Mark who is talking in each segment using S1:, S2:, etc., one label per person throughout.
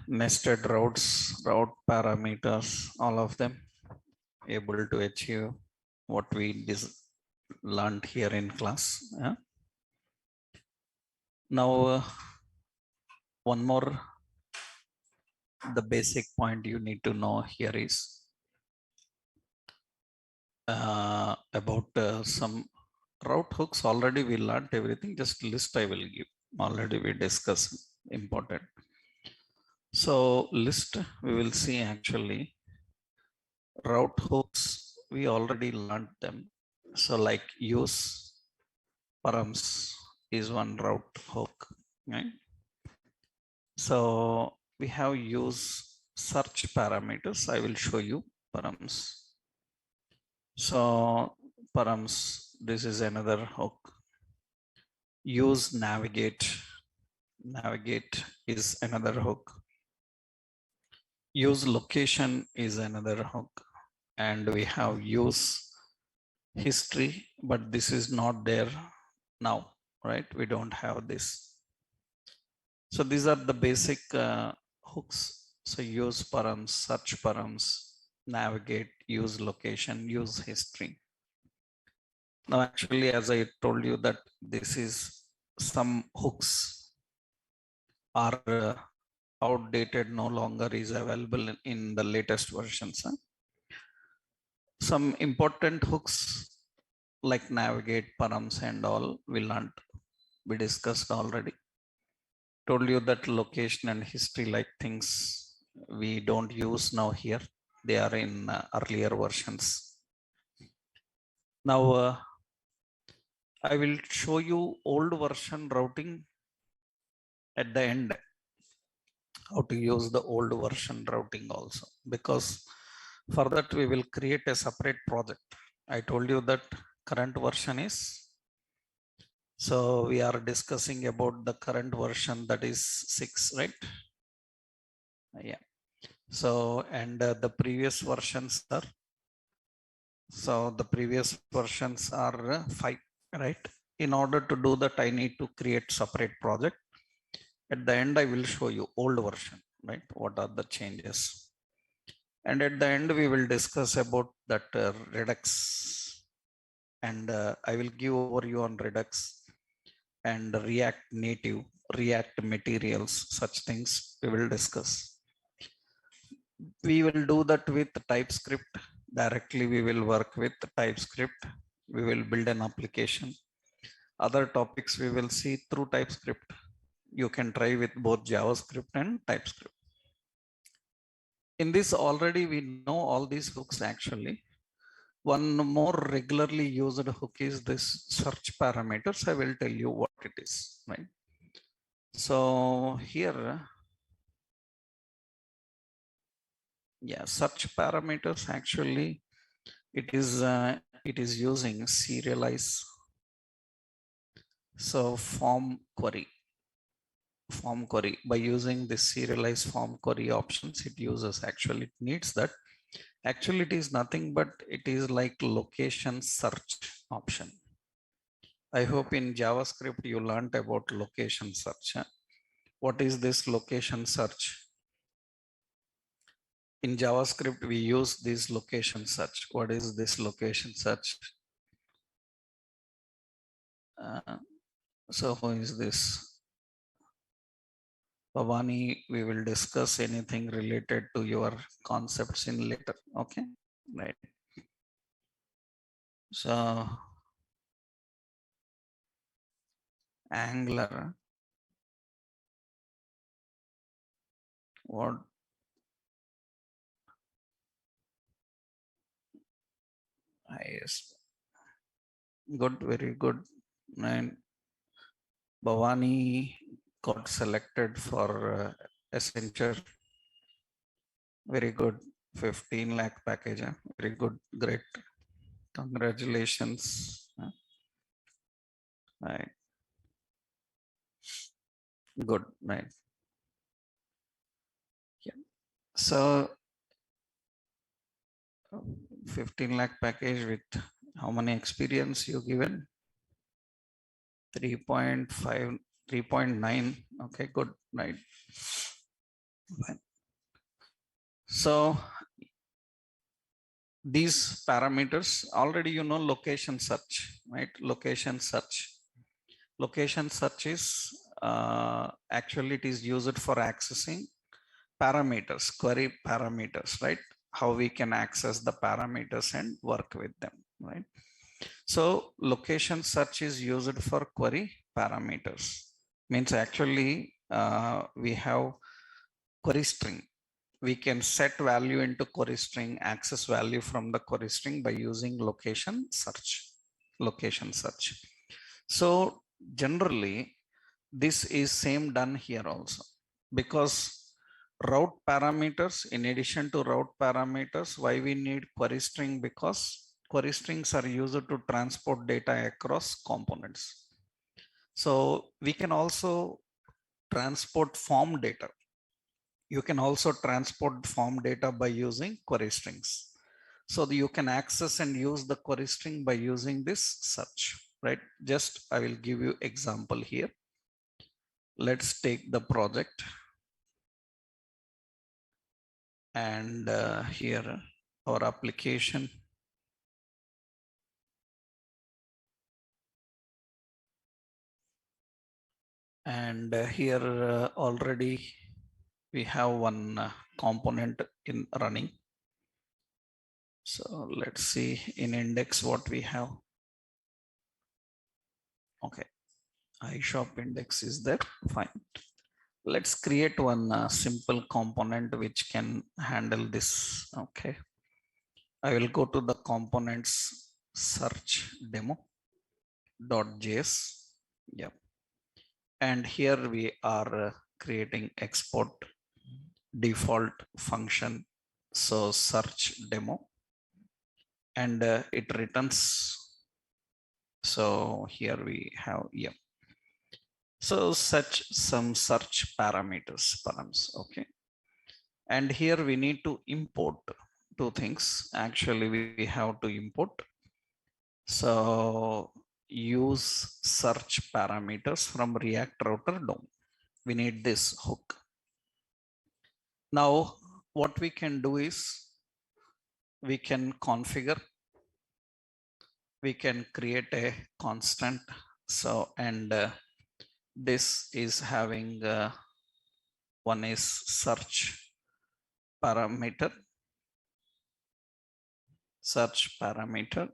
S1: nested routes, route parameters, all of them able to achieve what we learned here in class. Yeah? Now, one more, the basic point you need to know here is about some route hooks. Already we learned everything, just list I will give. Already we discussed important. So list, we will see actually route hooks, we already learned them. So like use params is one route hook, right? So we have use search parameters. I will show you params. So params, this is another hook. Use navigate, navigate is another hook. Use location is another hook. And we have use history, but this is not there now, right? We don't have this. So these are the basic hooks. So use params, search params, navigate, use location, use history. Now actually, as I told you that this is some hooks are outdated, no longer is available in the latest versions. Some important hooks like navigate, params and all will not be discussed already. Told you that location and history like things we don't use now here. They are in earlier versions. Now I will show you old version routing at the end, how to use the old version routing also, because for that we will create a separate project. I told you that current version is, so we are discussing about the current version, that is 6, right? Yeah. So and the previous versions are, so the previous versions are 5, right? In order to do that, I need to create separate project. At the end, I will show you old version, right? What are the changes? And at the end, we will discuss about that Redux, and I will give overview on Redux and React Native, React materials, such things we will discuss. We will do that with TypeScript. Directly, we will work with TypeScript. We will build an application. Other topics we will see through TypeScript. You can try with both JavaScript and TypeScript. In this already we know all these hooks actually. One more regularly used hook is this search parameters. I will tell you what it is, right? So here, yeah, search parameters actually it is using serialize. So form query by using this serialized form query options, it uses, actually it needs that. Actually it is nothing but it is like location search option. I hope in JavaScript you learned about location search. What is this location search? In JavaScript we use this location search. What is this location search? So who is this? Bhavani, we will discuss anything related to your concepts in later. Okay, right. So Angular, what? Yes, good, very good. And Bhavani got selected for Accenture. Very good. 15 lakh package. Very good. Great. Congratulations. Right. Good. Right. Yeah. So 15 lakh package with how many experience you given? 3.5, 3.9. Okay, good. Right. Fine. So these parameters already, you know, location search, right? Location search. Location search is actually it is used for accessing parameters, query parameters, right? How we can access the parameters and work with them, right? So location search is used for query parameters. Means actually we have query string. We can set value into query string, access value from the query string by using location search. Location search. So generally, this is same done here also, because route parameters, in addition to route parameters, why we need query string? Because query strings are used to transport data across components. So we can also transport form data. You can also transport form data by using query strings. So that you can access and use the query string by using this search, right? Just I will give you example here. Let's take the project, and here our application, and here already we have one component in running. So let's see in index what we have. Okay, iShop index is there. Fine. Let's create one simple component which can handle this. Okay, I will go to the components search demo.js. Yep. And here we are creating export default function. So search demo, and it returns. So here we have, yeah. So such some search parameters, params, okay. And here we need to import two things. Actually, we have to import. So use search parameters from React router DOM. We need this hook. Now, what we can do is we can configure, we can create a constant. So, and this is having one is search parameter,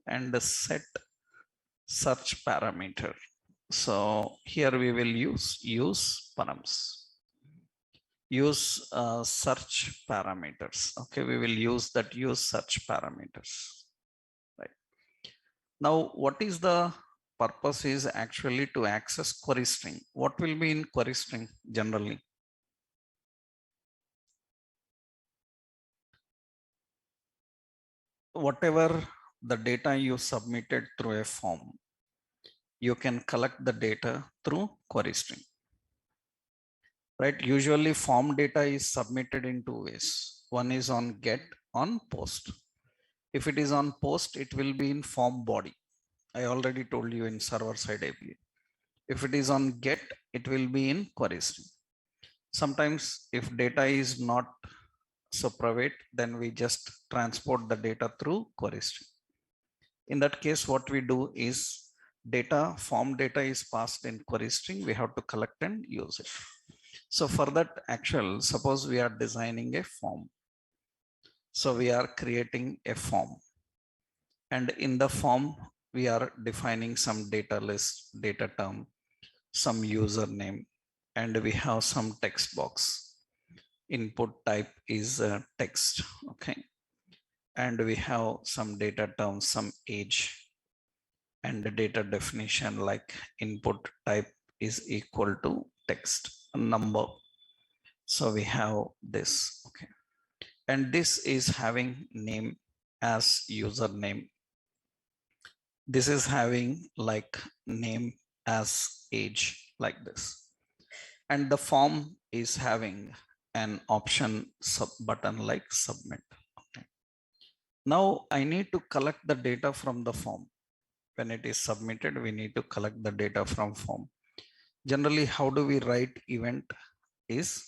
S1: and the set search parameter. So here we will use params. Use search parameters. Okay, we will use that use search parameters. Right. Now, what is the purpose is actually to access query string. What will be in query string generally? Whatever the data you submitted through a form, you can collect the data through query string. Right? Usually form data is submitted in two ways. One is on get, on post. If it is on post, it will be in form body. I already told you in server side API. If it is on get, it will be in query string. Sometimes if data is not so private, then we just transport the data through query string. In that case, what we do is data, form data is passed in query string. We have to collect and use it. So for that suppose we are designing a form. So we are creating a form, and in the form we are defining some data list, data term, some username, and we have some text box. Input type is text, okay. And we have some data terms, some age, and the data definition like input type is equal to text number. So we have this, okay. And this is having name as username. This is having like name as age, like this. And the form is having an option button like submit. Okay. Now I need to collect the data from the form. When it is submitted, we need to collect the data from form. Generally, how do we write event is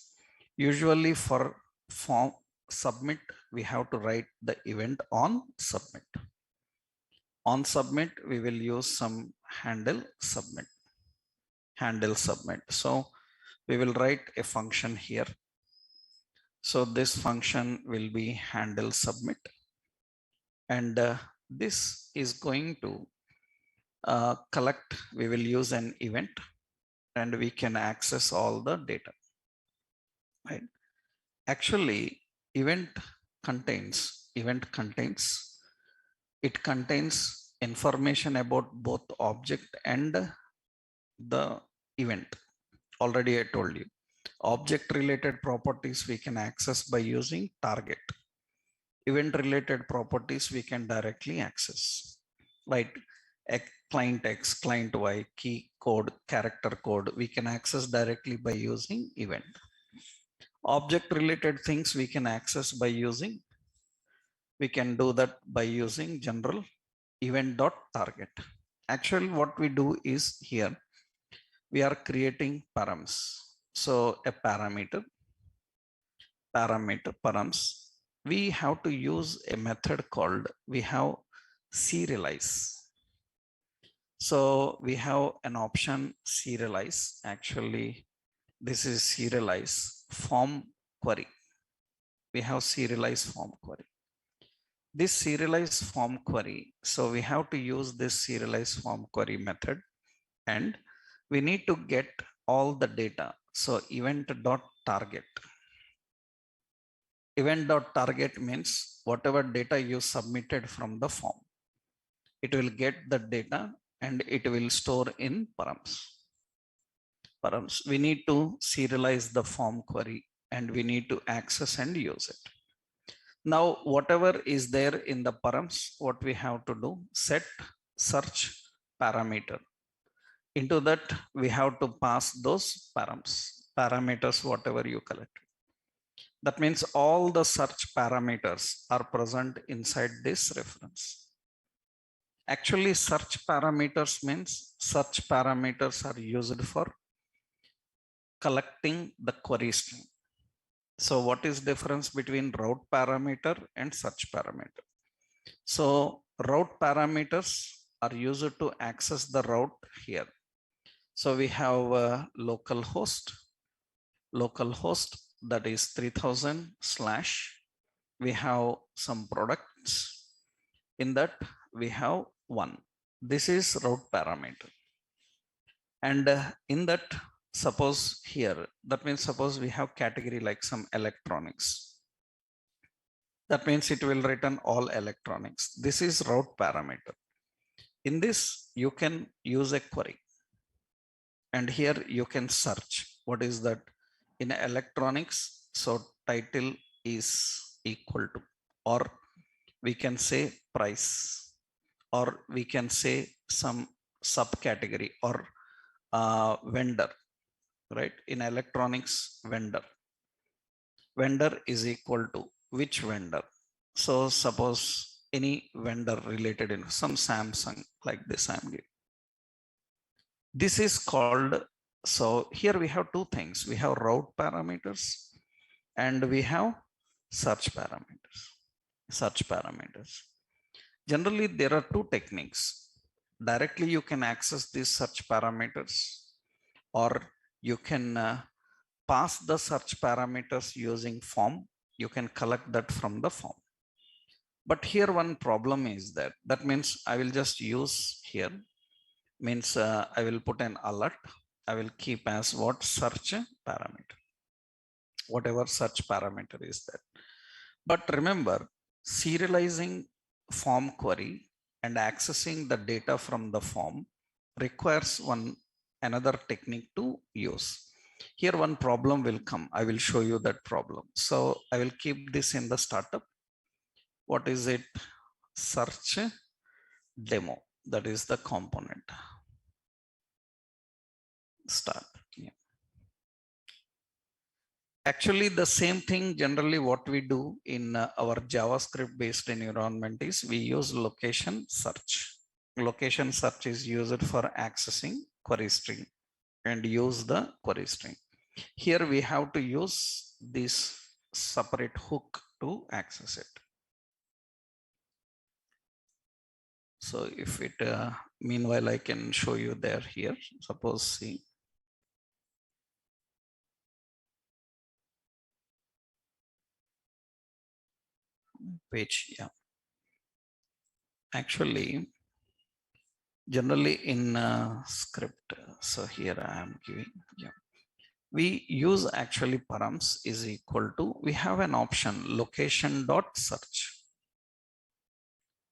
S1: Usually for form submit, we have to write the event on submit. On submit, we will use some handle submit. So we will write a function here. So this function will be handle submit. And this is going to collect, we will use an event and we can access all the data, right? Actually, event contains, it contains information about both object and the event. Already I told you, object related properties we can access by using target. Event related properties we can directly access, right? Client X, client Y, key code, character code, we can access directly by using event. Object related things we can access by using, we can do that by using general event.target. Actually, what we do is here, we are creating params. So a params, we have to use a method called, we have serialize. So we have an option serialize. Actually, this is serialize form query. We have serialize form query. This serialize form query. So we have to use this serialize form query method and we need to get all the data. So event.target. Event.target means whatever data you submitted from the form, it will get the data and it will store in params. We need to serialize the form query and we need to access and use it. Now, whatever is there in the params, what we have to do, set search parameter. Into that, we have to pass those parameters, whatever you collect. That means all the search parameters are present inside this reference. Actually, search parameters means search parameters are used for collecting the query string. So what is difference between route parameter and search parameter? So route parameters are used to access the route here. So we have a local host that is 3000 / we have some products. In that we have one. This is route parameter. And in that, suppose here, that means suppose we have category like some electronics. That means it will return all electronics. This is route parameter. In this, you can use a query. And here you can search. What is that? In electronics, so title is equal to, or we can say price, or we can say some subcategory or vendor, right? In electronics, vendor is equal to which vendor? So suppose any vendor related in some Samsung like this I'm giving. This is called, so here we have two things. We have route parameters and we have search parameters. Generally, there are two techniques. Directly, you can access these search parameters, or you can pass the search parameters using form. You can collect that from the form. But here one problem is that means I will just use here, means I will put an alert. I will keep as what? Search parameter. Whatever search parameter is that. But remember, serializing form query and accessing the data from the form requires another technique to use. Here one problem will come. I will show you that problem. So I will keep this in the startup. What is it? Search demo. That is the component. Start. Yeah. Actually, the same thing generally what we do in our JavaScript based environment is we use location search. Location search is used for accessing query string and use the query string. Here we have to use this separate hook to access it. So if it, meanwhile, I can show you there here. Suppose see. Page, yeah. Actually, generally in script, so here I am giving, yeah. We use actually params is equal to, we have an option location dot search.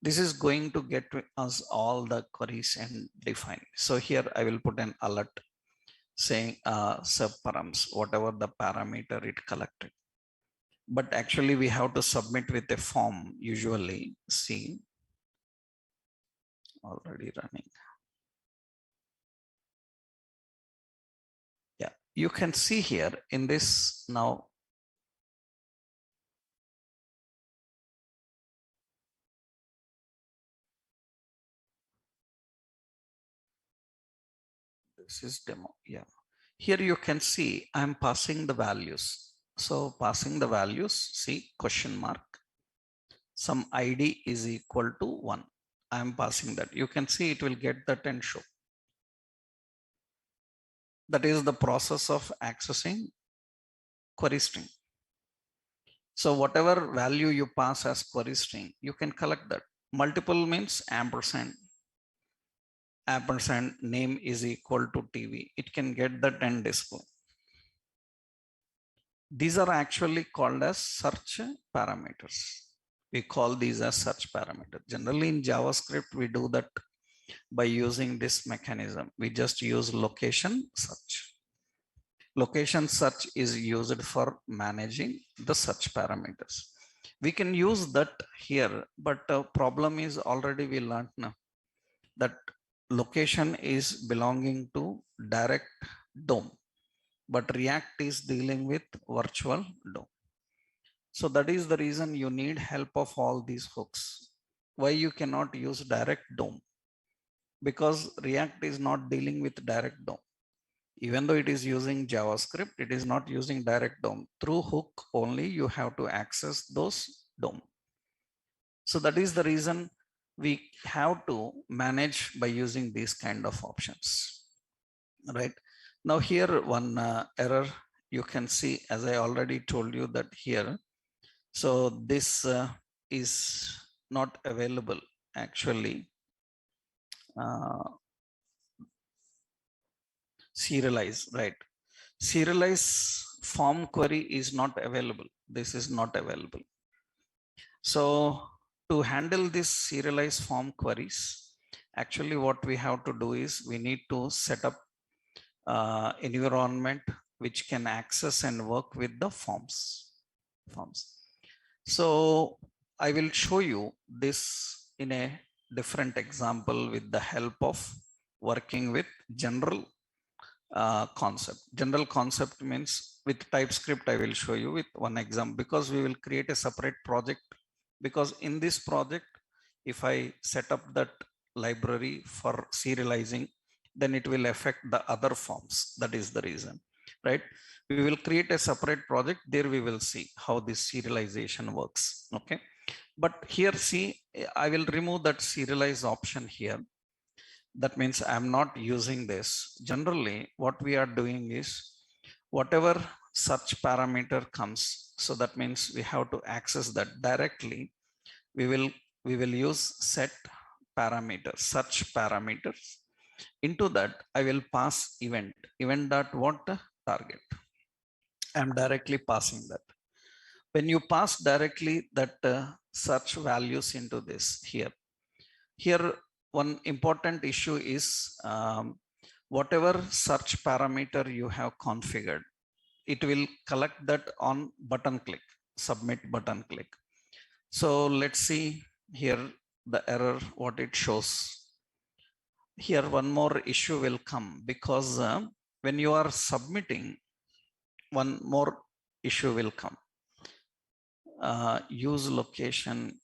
S1: This is going to get us all the queries and define. So here I will put an alert saying sub params, whatever the parameter it collected. But actually we have to submit with a form, usually see already running. Yeah, you can see here in this now. This is demo. Yeah. Here you can see I'm passing the values. So passing the values, see question mark, some ID is equal to 1. I'm passing that. You can see it will get that and show. That is the process of accessing query string. So whatever value you pass as query string, you can collect that. Multiple means ampersand name is equal to TV. It can get that and display. These are actually called as search parameters. We call these as search parameters. Generally in JavaScript, we do that by using this mechanism. We just use location search. Location search is used for managing the search parameters. We can use that here, but the problem is already we learned now that location is belonging to direct DOM, but React is dealing with virtual DOM. So that is the reason you need help of all these hooks. Why you cannot use direct DOM? Because React is not dealing with direct DOM. Even though it is using JavaScript, it is not using direct DOM. Through hook only you have to access those DOM. So that is the reason we have to manage by using these kind of options, right? Now here one error you can see, as I already told you that here. So this is not available actually. Serialize, right? Serialize form query is not available. This is not available. So to handle this serialized form queries, actually what we have to do is we need to set up environment which can access and work with the forms. So I will show you this in a different example with the help of working with general concept. General concept means with TypeScript, I will show you with one example, because we will create a separate project. Because in this project, if I set up that library for serializing, then it will affect the other forms. That is the reason, right? We will create a separate project. There we will see how this serialization works. Okay. But here, see, I will remove that serialize option here. That means I'm not using this. Generally, what we are doing is whatever search parameter comes. So that means we have to access that directly. We will use set parameters, search parameters. Into that, I will pass event dot what target. I'm directly passing that. When you pass directly that search values into this here one important issue is whatever search parameter you have configured, it will collect that on button click, submit button click. So let's see here the error, what it shows. Here one more issue will come, because when you are submitting, one more issue will come. Use location.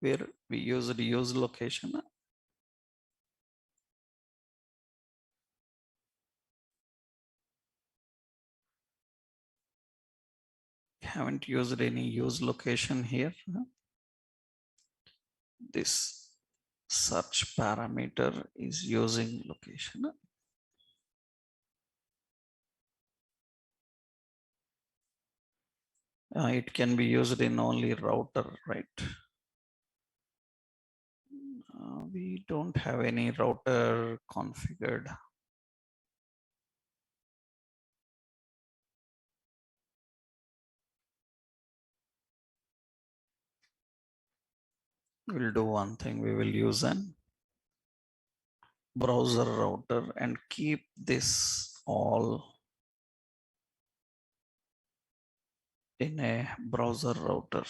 S1: Where We used use location. Haven't used any use location here. This search parameter is using location. It can be used in only router, right? We don't have any router configured. We'll do one thing. We will use an browser router and keep this all in a browser router.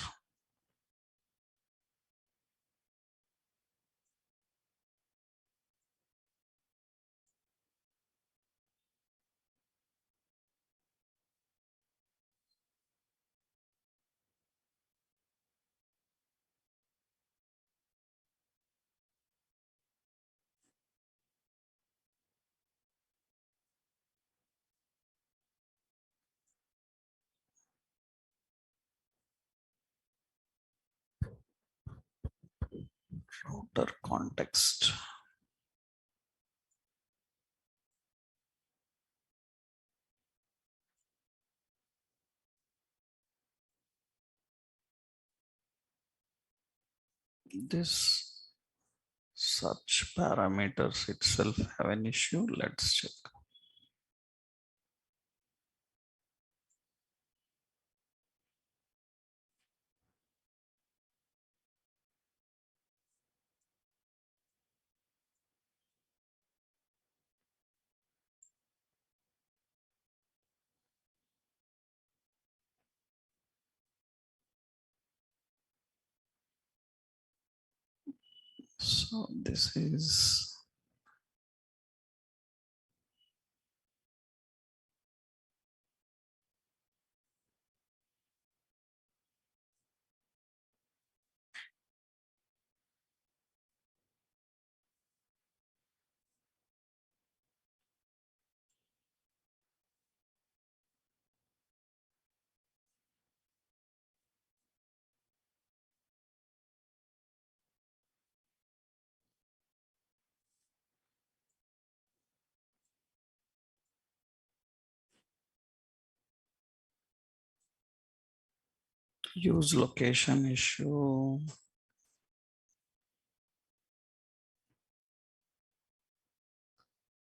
S1: Router context. This search parameters itself have an issue. Let's check. So this is use location issue.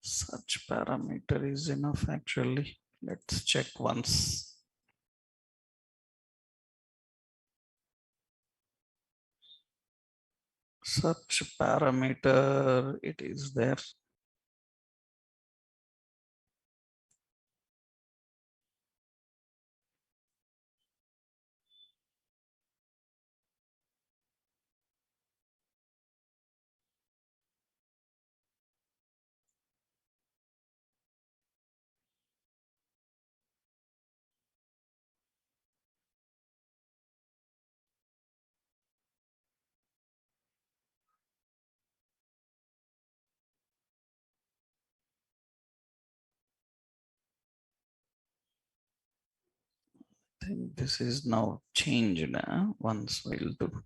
S1: Such parameter is enough actually. Let's check once. Such parameter, it is there. I think this is now changed. Once we'll do.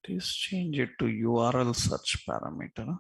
S1: Please change it to URL search parameter.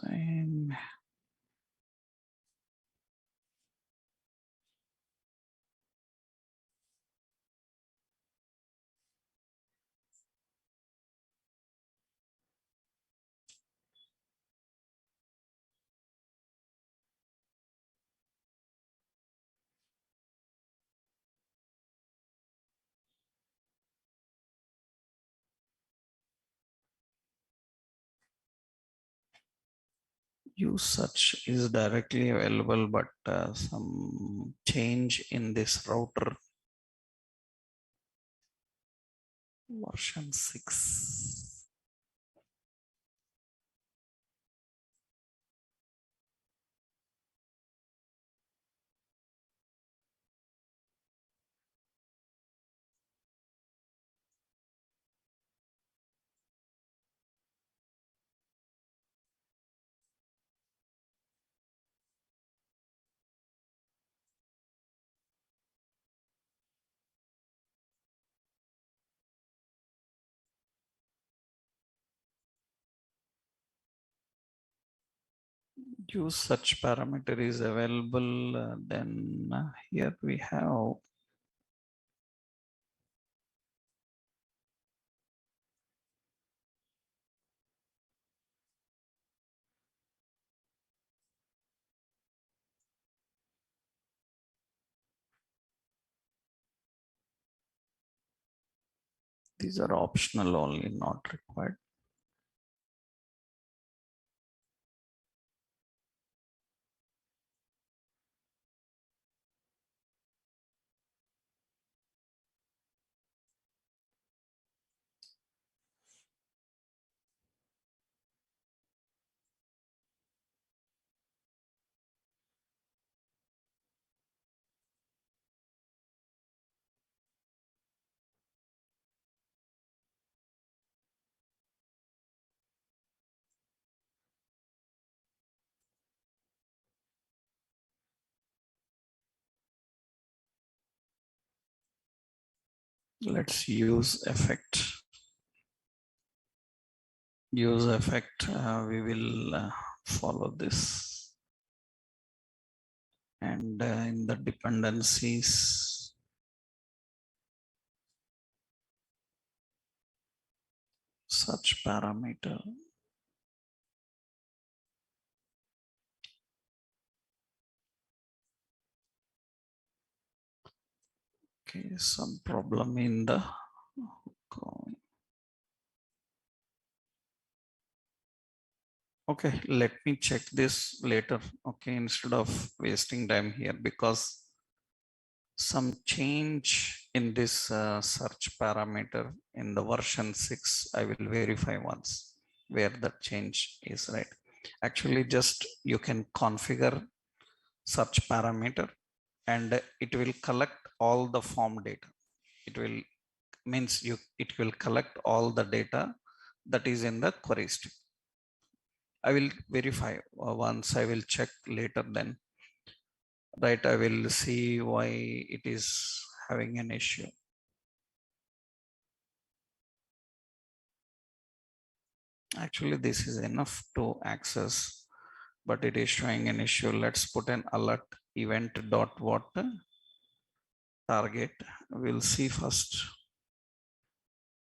S1: Same. Use such is directly available, but some change in this router version 6. Use such parameter is available. Then here we have these are optional only, not required. Let's use effect. Use effect. We will follow this. And in the dependencies, such parameter. Okay, some problem in the okay, let me check this later. Okay, instead of wasting time here, because some change in this search parameter in the version 6, I will verify once where that change is, right? Actually, just you can configure search parameter and it will collect all the form data. It will means it will collect all the data that is in the query string. I will verify once. I will check later, then right, I will see why it is having an issue. Actually, this is enough to access, but it is showing an issue. Let's put an alert event dot what target. We'll see first.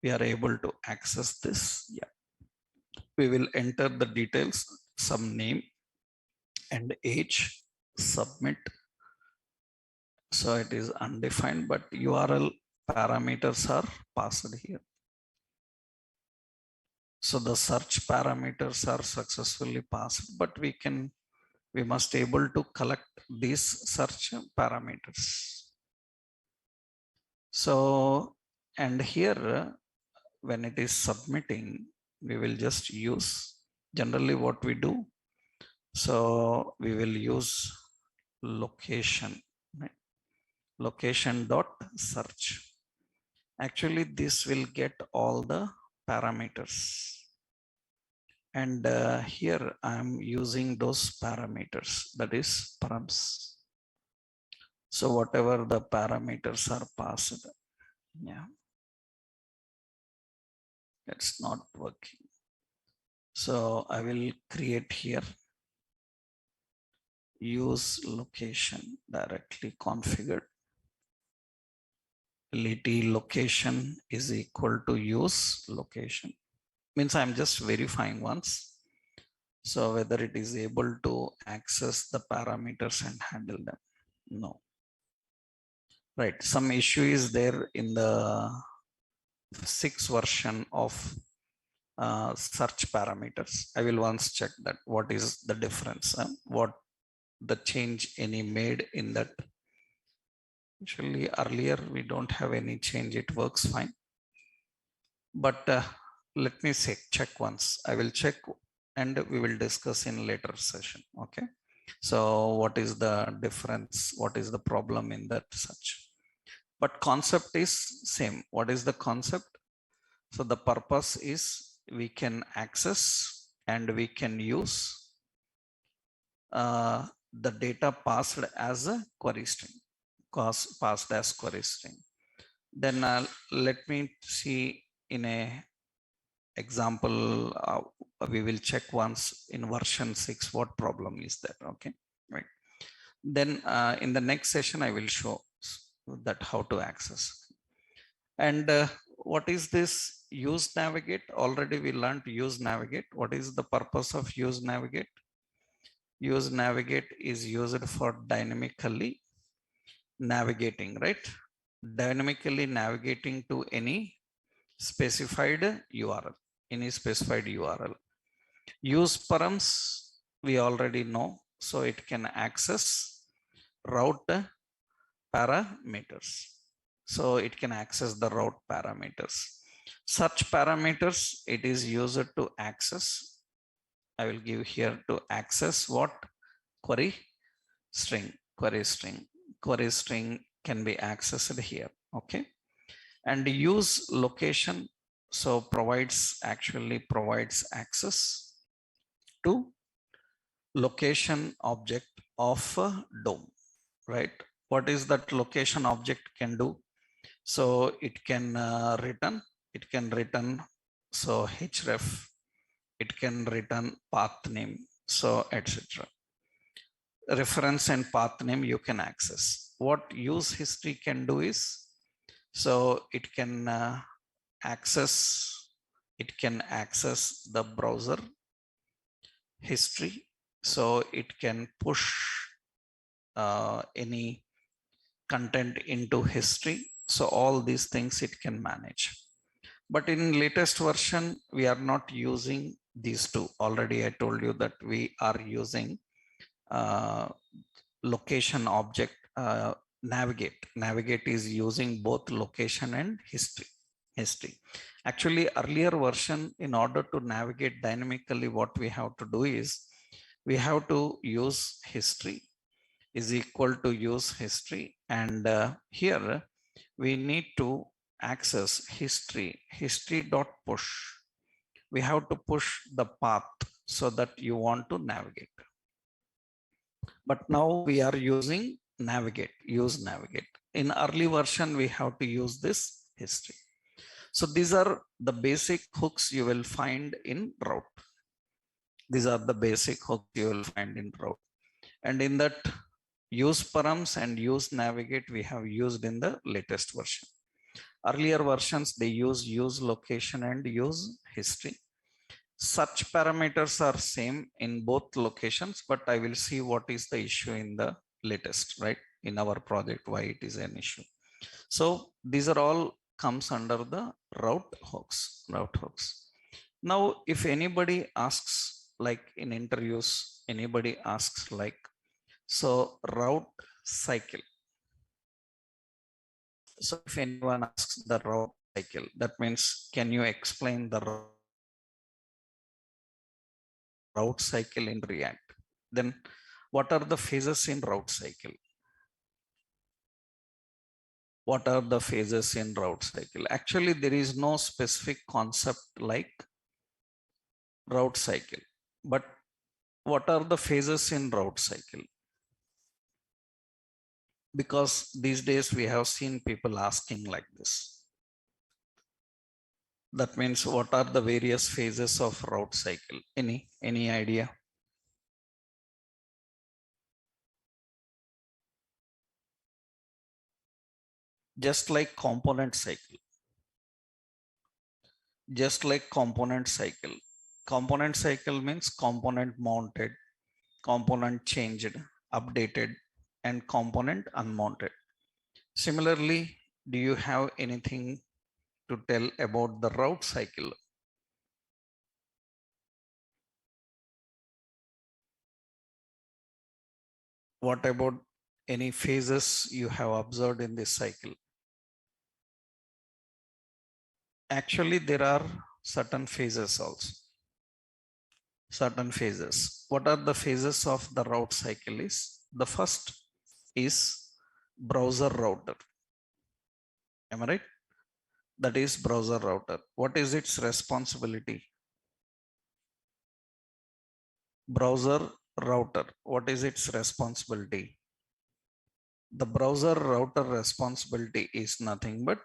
S1: We are able to access this. Yeah. We will enter the details, some name and age, submit. So it is undefined, but URL parameters are passed here. So the search parameters are successfully passed, but we must able to collect these search parameters. So, and here when it is submitting, we will just use generally what we do. So we will use location, right? Location dot search. Actually, this will get all the parameters. And here I'm using those parameters, that is params. So whatever the parameters are passed, yeah, it's not working. So I will create here use location directly configured. Lit location is equal to use location. Means I'm just verifying once. So whether it is able to access the parameters and handle them. No. Right. Some issue is there in the 6th version of search parameters. I will once check that what is the difference, what the change any made in that. Actually earlier we don't have any change, it works fine. But let me check once. I will check and we will discuss in later session. Okay. So what is the difference? What is the problem in that such? But concept is same. What is the concept? So the purpose is we can access and we can use the data passed as a query string, passed as query string. Then let me see in a example, we will check once in version 6 what problem is there. Okay, right. Then in the next session I will show that how to access. And what is this use navigate? Already we learned use navigate. What is the purpose of use navigate? Use navigate is used for dynamically navigating, right? Dynamically navigating to any specified URL, any specified URL. Use params we already know, so it can access route parameters. So it can access the route parameters. Such parameters it is used to access. I will give here to access what? Query string. Query string. Query string can be accessed here. Okay. And use location. So actually provides access to location object of a DOM, right? What is that location object can do? So it can return, so href, it can return path name, so etc. Reference and path name you can access. What use history can do is, so it can access the browser history, so it can push any content into history. So all these things it can manage. But in latest version, we are not using these two. Already I told you that we are using location object navigate. Navigate is using both location and history. Actually, earlier version, in order to navigate dynamically, what we have to do is we have to use history is equal to use history, and here we need to access history dot push. We have to push the path so that you want to navigate. But now we are using use navigate. In early version, we have to use this history. So these are the basic hooks you will find in route. These are the basic hooks you will find in route. And in that use params and use navigate, we have used in the latest version. Earlier versions, they use location and use history. Such parameters are same in both locations, but I will see what is the issue in the latest, right? In our project, why it is an issue. So these are all comes under the route hooks. Now, if anybody asks, like in interviews, anybody asks like, so route cycle. So if anyone asks the route cycle, that means, can you explain the route cycle in React? Then what are the phases in route cycle? What are the phases in route cycle? Actually, there is no specific concept like route cycle, but what are the phases in route cycle? Because these days we have seen people asking like this. That means what are the various phases of route cycle? Any idea? Just like component cycle. Just like component cycle. Component cycle means component mounted, component changed, updated, and component unmounted. Similarly, do you have anything to tell about the route cycle? What about any phases you have observed in this cycle? Actually, there are certain phases also. Certain phases. What are the phases of the route cycle is? The first is browser router. Am I right? That is browser router. What is its responsibility? Browser router. What is its responsibility? The browser router responsibility is nothing but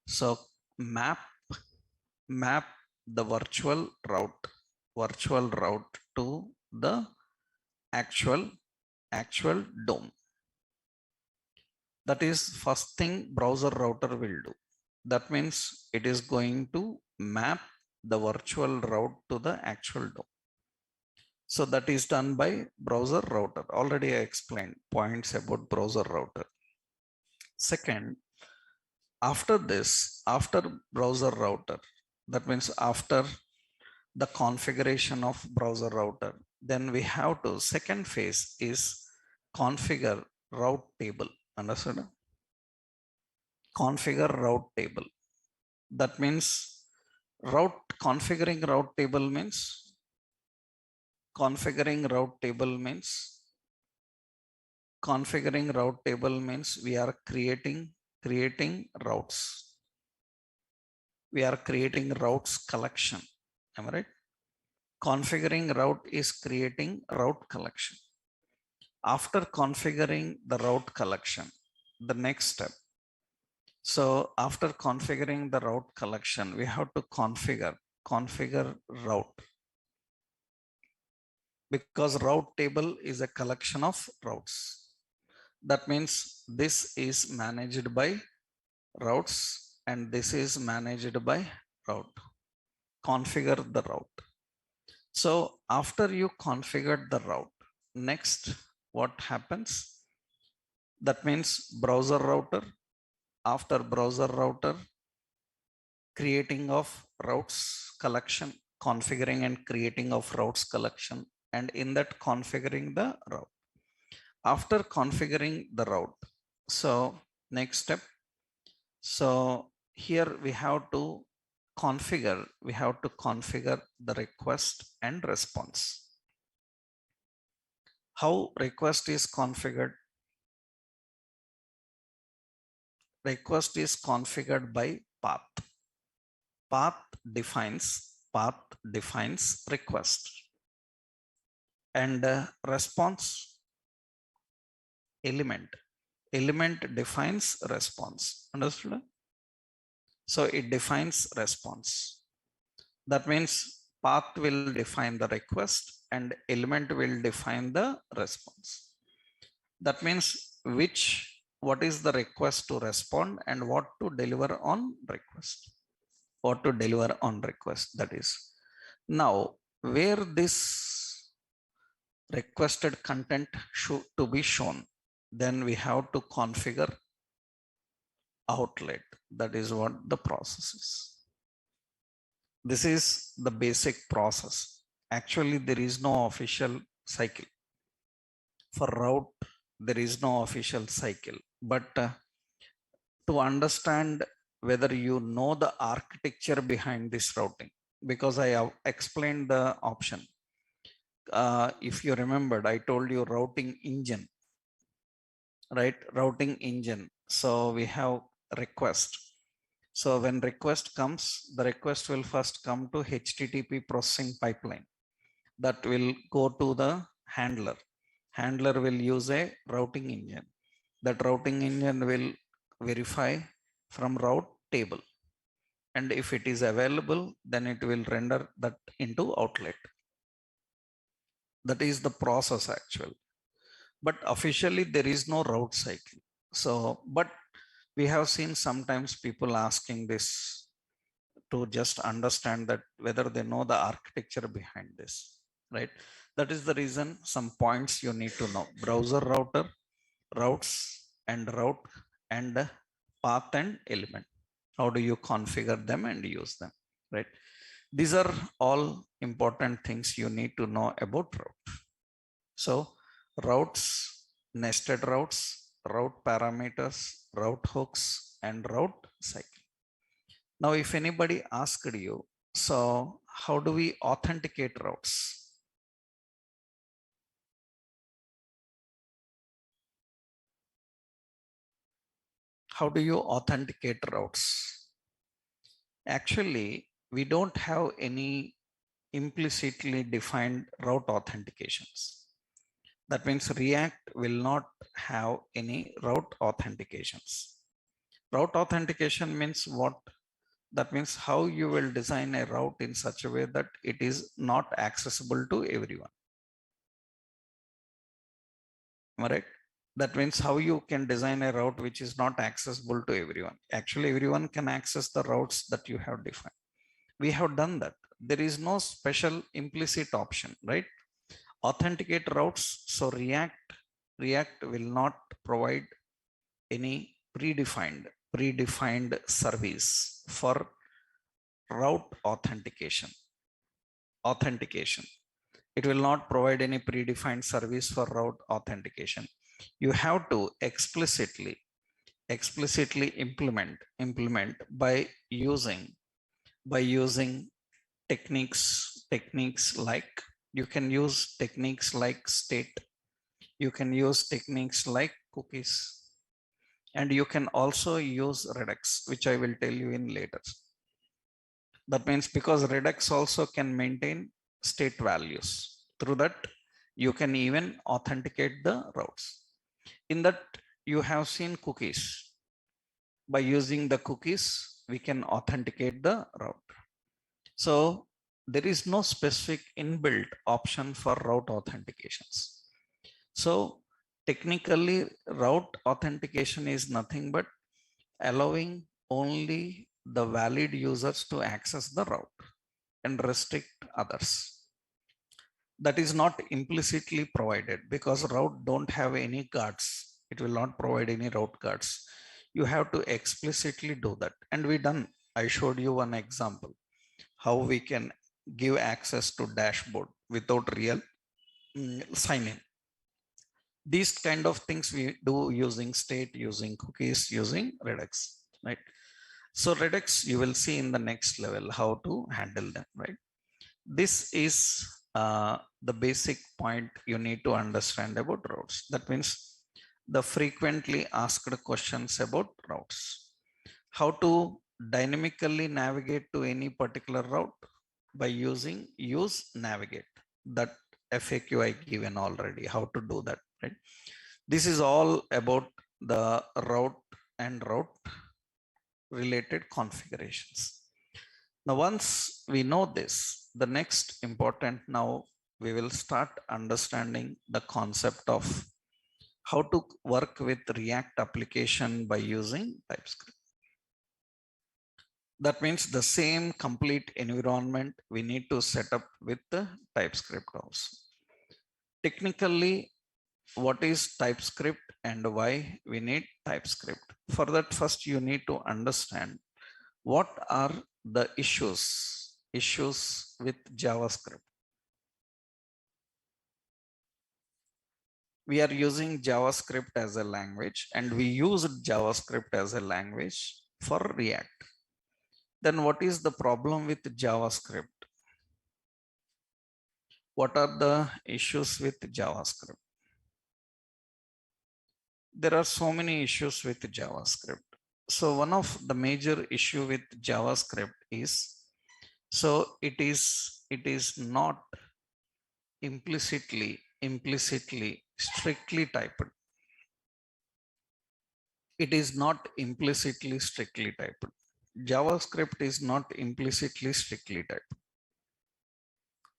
S1: so map the virtual route to the actual DOM. That is first thing browser router will do. That means it is going to map the virtual route to the actual DOM. So that is done by browser router. Already I explained points about browser router. Second, after this, after browser router, that means after the configuration of browser router, then we have to, second phase is configure route table. Understood? Configure route table. That means configuring route table means configuring route table means configuring route table means we are creating routes. We are creating routes collection. Am I right? Configuring route is creating route collection. After configuring the route collection, the next step. So after configuring the route collection, we have to configure route, because route table is a collection of routes. That means this is managed by routes and this is managed by route. Configure the route. So after you configured the route, next what happens? That means browser router. After browser router, creating of routes collection, configuring and creating of routes collection, and in that configuring the route. After configuring the route, so next step. So here we have to configure the request and response. How request is configured? Request is configured by path. Path defines request, and response element defines response. Understood? So it defines response. That means path will define the request and element will define the response. That means what is the request to respond and what to deliver on request. What to deliver on request, that is. Now, where this requested content should to be shown, then we have to configure outlet. That is what the process is. This is the basic process. Actually, there is no official cycle. For route, there is no official cycle. But to understand whether you know the architecture behind this routing, because I have explained the option. If you remembered, I told you routing engine, right? Routing engine. So we have request. So when request comes, the request will first come to HTTP processing pipeline. That will go to the handler. Handler will use a routing engine. That routing engine will verify from route table. And if it is available, then it will render that into outlet. That is the process actual. But officially there is no route cycle. So, but we have seen sometimes people asking this to just understand that whether they know the architecture behind this, right? That is the reason some points you need to know. Browser router, routes and route and path and element. How do you configure them and use them, right? These are all important things you need to know about route. So routes, nested routes, route parameters, route hooks, and route cycle. Now, if anybody asked you, so how do we authenticate routes? How do you authenticate routes? Actually, we don't have any implicitly defined route authentications. That means React will not have any route authentications. Route authentication means what? That means how you will design a route in such a way that it is not accessible to everyone. Am I right? That means how you can design a route which is not accessible to everyone. Actually, everyone can access the routes that you have defined. We have done that. There is no special implicit option, right? Authenticate routes. So React will not provide any predefined service for route authentication. It will not provide any predefined service for route authentication. You have to explicitly implement by using techniques like, you can use techniques like state, you can use techniques like cookies, and you can also use Redux, which I will tell you in later. That means because Redux also can maintain state values. Through that, you can even authenticate the routes. In that, you have seen cookies. By using the cookies, we can authenticate the route. So there is no specific inbuilt option for route authentications. So technically, route authentication is nothing but allowing only the valid users to access the route and restrict others. That is not implicitly provided because route don't have any guards. It will not provide any route guards. You have to explicitly do that. And we done. I showed you one example how we can give access to dashboard without real sign in. These kind of things we do using state, using cookies, using Redux, right? So Redux, you will see in the next level how to handle them, right? This is the basic point you need to understand about routes. That means the frequently asked questions about routes. How to dynamically navigate to any particular route by using use navigate. That FAQ I given already, how to do that, right? This is all about the route and route related configurations. Now, once we know this, the next important, now we will start understanding the concept of how to work with React application by using TypeScript. That means the same complete environment we need to set up with the TypeScript also. Technically, what is TypeScript and why we need TypeScript? For that, first you need to understand what are the issues with JavaScript. We are using JavaScript as a language, and we use JavaScript as a language for React. Then what is the problem with JavaScript? What are the issues with JavaScript? There are so many issues with JavaScript. So one of the major issue with JavaScript is, so it is not implicitly strictly typed. It is not implicitly strictly typed. JavaScript is not implicitly strictly typed.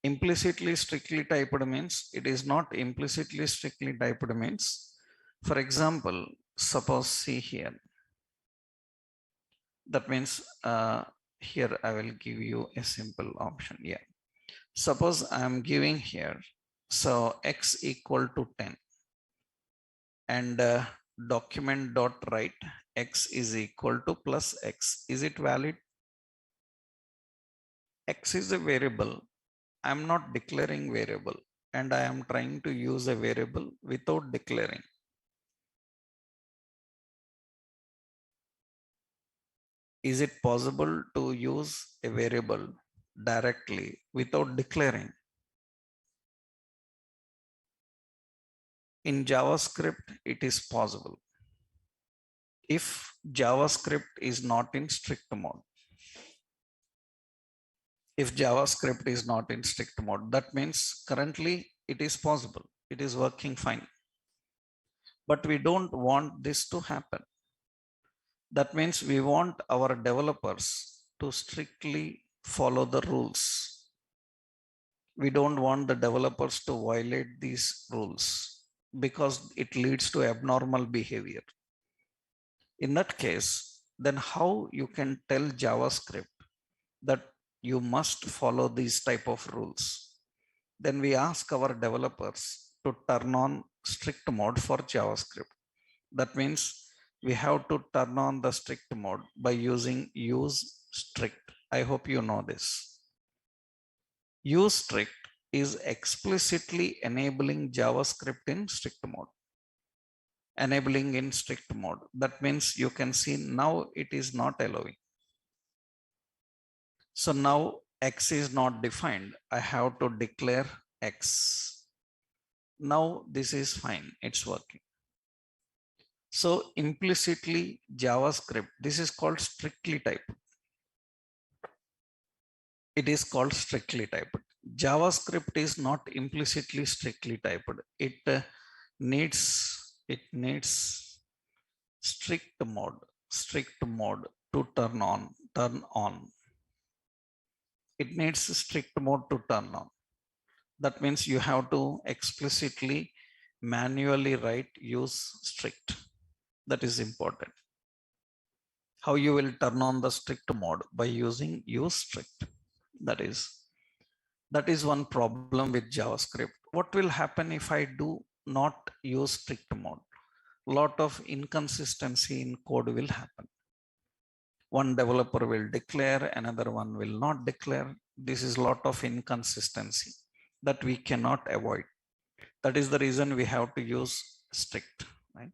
S1: Implicitly strictly typed means it is not implicitly strictly typed means, for example, suppose see here. That means here I will give you a simple option. Yeah. Suppose I am giving here, so x equal to 10 and document dot write x is equal to plus x. Is it valid? X is a variable. I'm not declaring variable and I am trying to use a variable without declaring. Is it possible to use a variable directly without declaring? In JavaScript, it is possible. If JavaScript is not in strict mode. If JavaScript is not in strict mode, that means currently it is possible. It is working fine. But we don't want this to happen. That means we want our developers to strictly follow the rules. We don't want the developers to violate these rules because it leads to abnormal behavior. In that case, then how you can tell JavaScript that you must follow these type of rules? Then we ask our developers to turn on strict mode for JavaScript. That means we have to turn on the strict mode by using use strict. I hope you know this. Use strict is explicitly enabling JavaScript in strict mode. Enabling in strict mode. That means you can see now it is not allowing. So now X is not defined. I have to declare X. Now this is fine. It's working. So implicitly JavaScript, this is called strictly typed. It is called strictly typed. JavaScript is not implicitly strictly typed. It needs strict mode to turn on. It needs strict mode to turn on. That means you have to explicitly manually write use strict. That is important. How you will turn on the strict mode? By using use strict. That is one problem with JavaScript. What will happen if I do not use strict mode? Lot of inconsistency in code will happen. One developer will declare, another one will not declare. This is a lot of inconsistency that we cannot avoid. That is the reason we have to use strict. Right?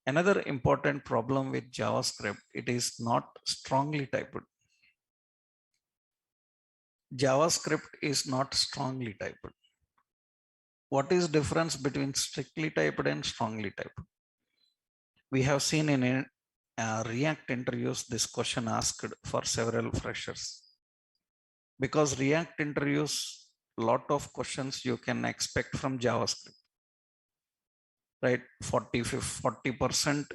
S1: Another important problem with JavaScript, it is not strongly typed. JavaScript is not strongly typed. What is difference between strictly typed and strongly typed? We have seen in React interviews this question asked for several freshers. Because React interviews lot of questions you can expect from JavaScript. Right, 40%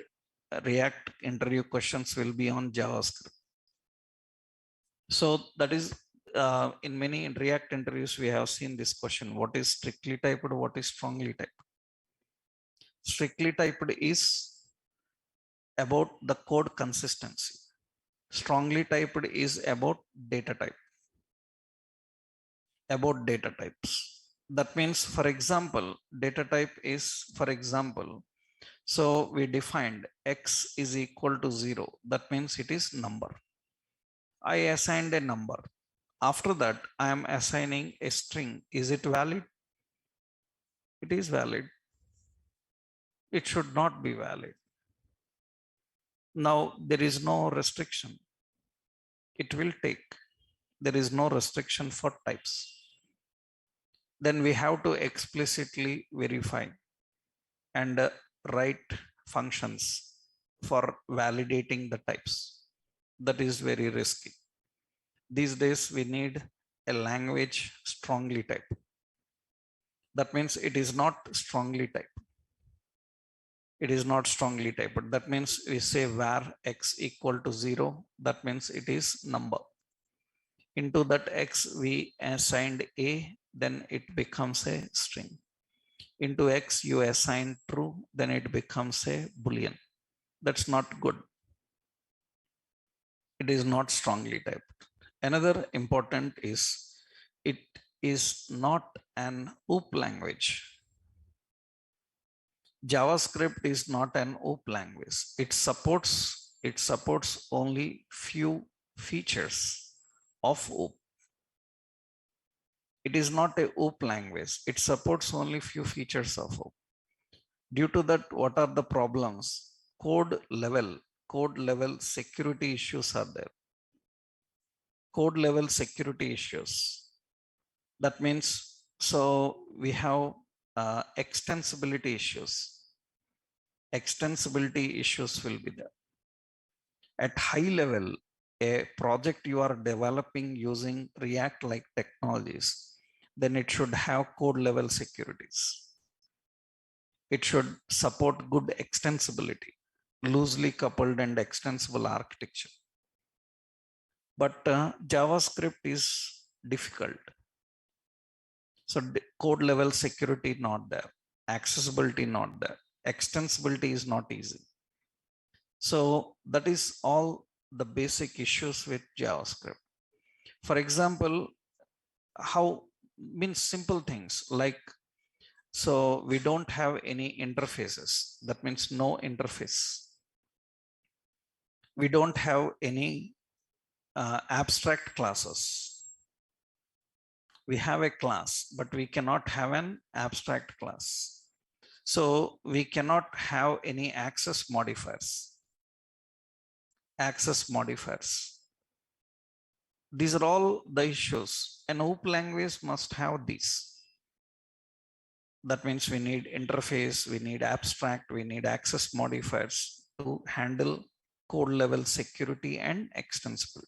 S1: React interview questions will be on JavaScript. So that is in many React interviews we have seen this question: what is strictly typed, what is strongly typed? Strictly typed is about the code consistency. Strongly typed is about data type. About data types. That means, for example, data type is, for example, so we defined x is equal to 0. That means it is number. I assigned a number. After that, I am assigning a string. Is it valid? It is valid. It should not be valid. Now, there is no restriction. It will take. There is no restriction for types. Then we have to explicitly verify and write functions for validating the types. That is very risky. These days we need a language strongly typed. That means it is not strongly typed. It is not strongly typed. That means we say var x equal to 0. That means it is number. Into that x we assigned a, then it becomes a string. Into x you assign true, then it becomes a boolean. That's not good. It is not strongly typed. Another important is it is not an OOP language. JavaScript is not an OOP language. It supports only few features of OOP. It is not a OOP language. It supports only few features of OOP. Due to that, what are the problems? Code level security issues are there. Code level security issues. That means, so we have extensibility issues. Extensibility issues will be there. At high level, a project you are developing using React-like technologies, then it should have code level securities. It should support good extensibility, loosely coupled and extensible architecture. But JavaScript is difficult. So code level security not there, accessibility not there, extensibility is not easy. So that is all the basic issues with JavaScript. For example, how means simple things like, so we don't have any interfaces. That means no interface. We don't have any abstract classes. We have a class, but we cannot have an abstract class. So we cannot have any access modifiers. Access modifiers. These are all the issues. An OOP language must have these. That means we need interface, we need abstract, we need access modifiers to handle code level security and extensibility.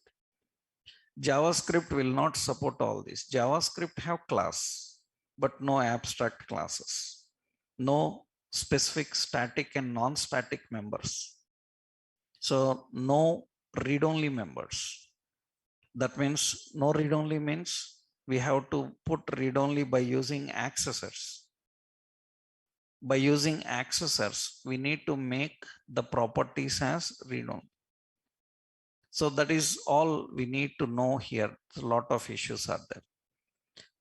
S1: JavaScript will not support all this. JavaScript have class, but no abstract classes, no specific static and non-static members. So no read-only members. That means no read-only means we have to put read-only by using accessors. By using accessors, we need to make the properties as read-only. So that is all we need to know here. A lot of issues are there.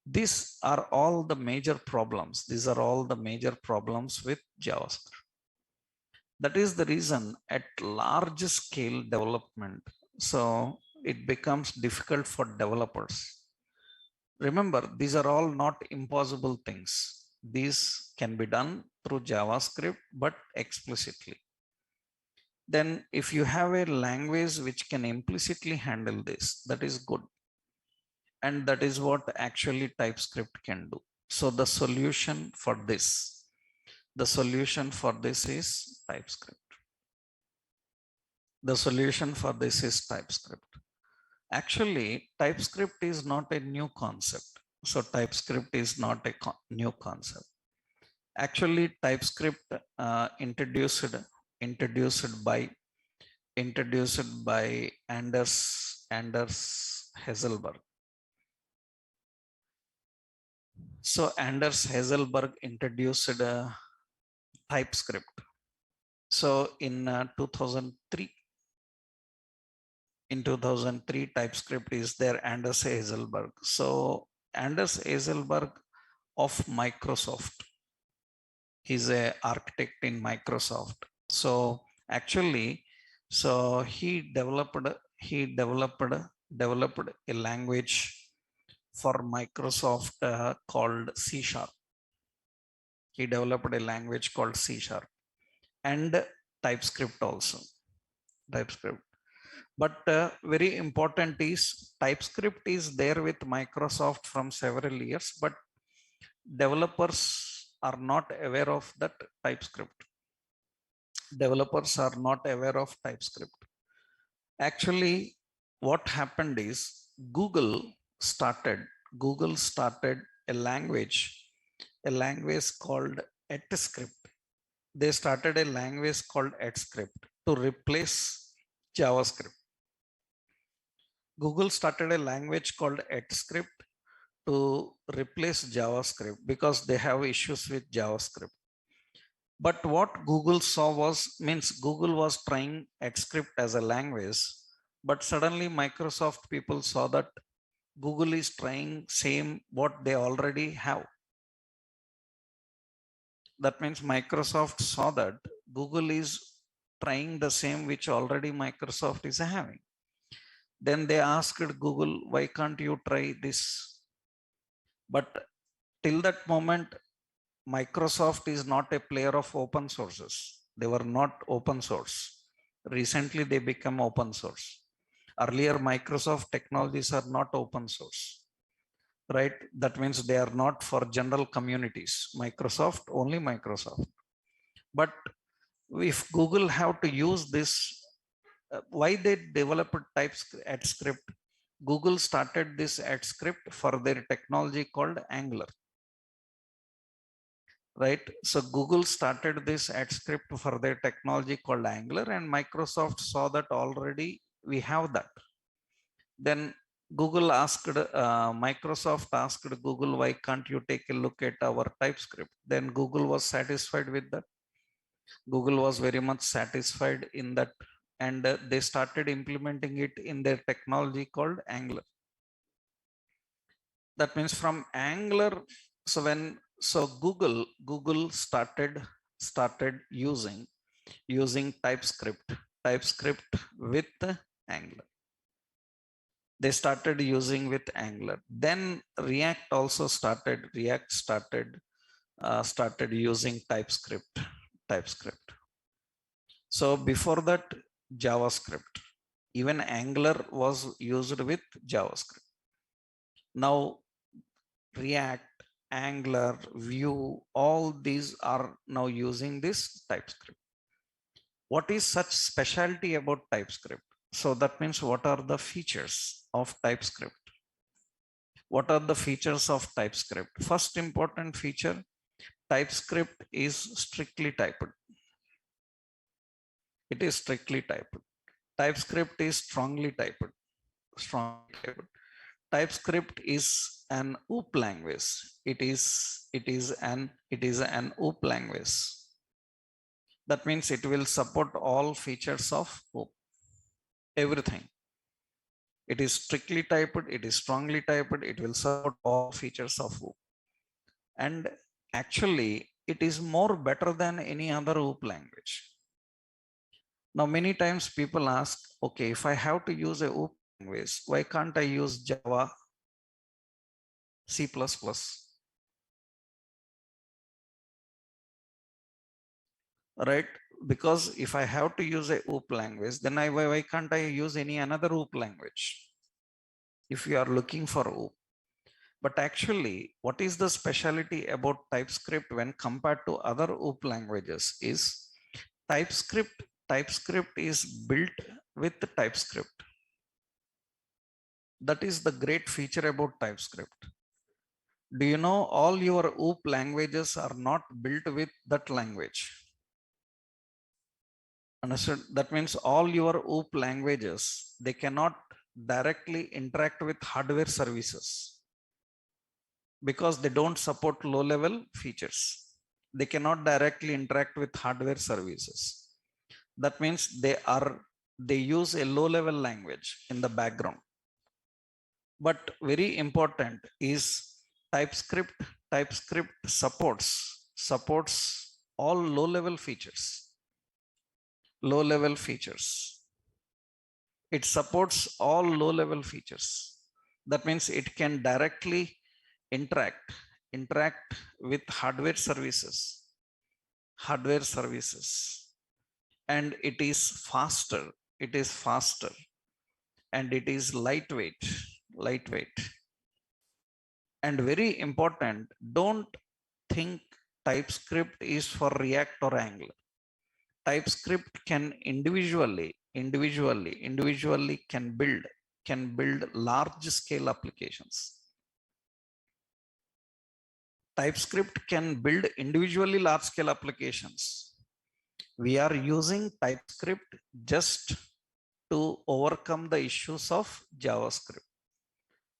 S1: These are all the major problems. These are all the major problems with JavaScript. That is the reason at large scale development, so it becomes difficult for developers. Remember, these are all not impossible things. These can be done through JavaScript, but explicitly. Then if you have a language which can implicitly handle this, that is good. And that is what actually TypeScript can do. So the solution for this is TypeScript. The solution for this is TypeScript. Actually, TypeScript is not a new concept. So TypeScript is not a new concept. Actually, TypeScript introduced by Anders Hasselberg. So Anders Hasselberg introduced TypeScript. So in 2003, TypeScript is there, Anders Hasselberg. So Anders Hasselberg of Microsoft, he's an architect in Microsoft. So actually, so he developed a language for Microsoft called C#. He developed a language called C# and TypeScript also. TypeScript. But very important is TypeScript is there with Microsoft from several years, but developers are not aware of that TypeScript. Developers are not aware of TypeScript. Actually, what happened is Google started a language called EtScript. they started a language called EdScript to replace JavaScript. Google started a language called EdScript to replace JavaScript because they have issues with JavaScript. But what Google saw was, means Google was trying EdScript as a language, but suddenly Microsoft people saw that Google is trying same what they already have. That means Microsoft saw that Google is trying the same which already Microsoft is having. Then they asked Google, why can't you try this? But till that moment, Microsoft is not a player of open sources. They were not open source. Recently, they become open source. Earlier, Microsoft technologies are not open source, right? That means they are not for general communities. Microsoft, only Microsoft. But if Google have to use this, why they developed TypeScript? Google started this EdScript for their technology called Angular, right? So Google started this EdScript for their technology called Angular, and Microsoft saw that already we have that. Then Google asked, Microsoft asked Google, why can't you take a look at our TypeScript? Then Google was satisfied with that. Google was very much satisfied in that, and they started implementing it in their technology called Angular. That means from Angular, so Google started using TypeScript with Angular. They started using with Angular. Then React also started using TypeScript. So before that, JavaScript. Even Angular was used with JavaScript. Now React, Angular, Vue, all these are now using this TypeScript. What is such specialty about TypeScript? So that means, what are the features of TypeScript? What are the features of TypeScript? First important feature, TypeScript is strictly typed. It is strictly typed. TypeScript is strongly typed. TypeScript is an OOP language. It is an OOP language. That means it will support all features of OOP. Everything. It is strictly typed. It is strongly typed. It will support all features of OOP. And actually, it is more better than any other OOP language. Now, many times people ask, okay, if I have to use a OOP language, why can't I use Java, C++? Right? Because if I have to use a OOP language, then why can't I use any another OOP language? If you are looking for OOP. But actually, what is the specialty about TypeScript when compared to other OOP languages is TypeScript is built with TypeScript. That is the great feature about TypeScript. Do you know all your OOP languages are not built with that language? Understood? That means all your OOP languages, they cannot directly interact with hardware services because they don't support low-level features. They cannot directly interact with hardware services. That means they use a low-level language in the background. But very important is TypeScript supports all low-level features. Low-level features. It supports all low-level features. That means it can directly interact with hardware services. And it is faster. And it is lightweight. And very important, don't think TypeScript is for React or Angular. TypeScript can individually can build large scale applications. TypeScript can build individually large scale applications. We are using TypeScript just to overcome the issues of JavaScript.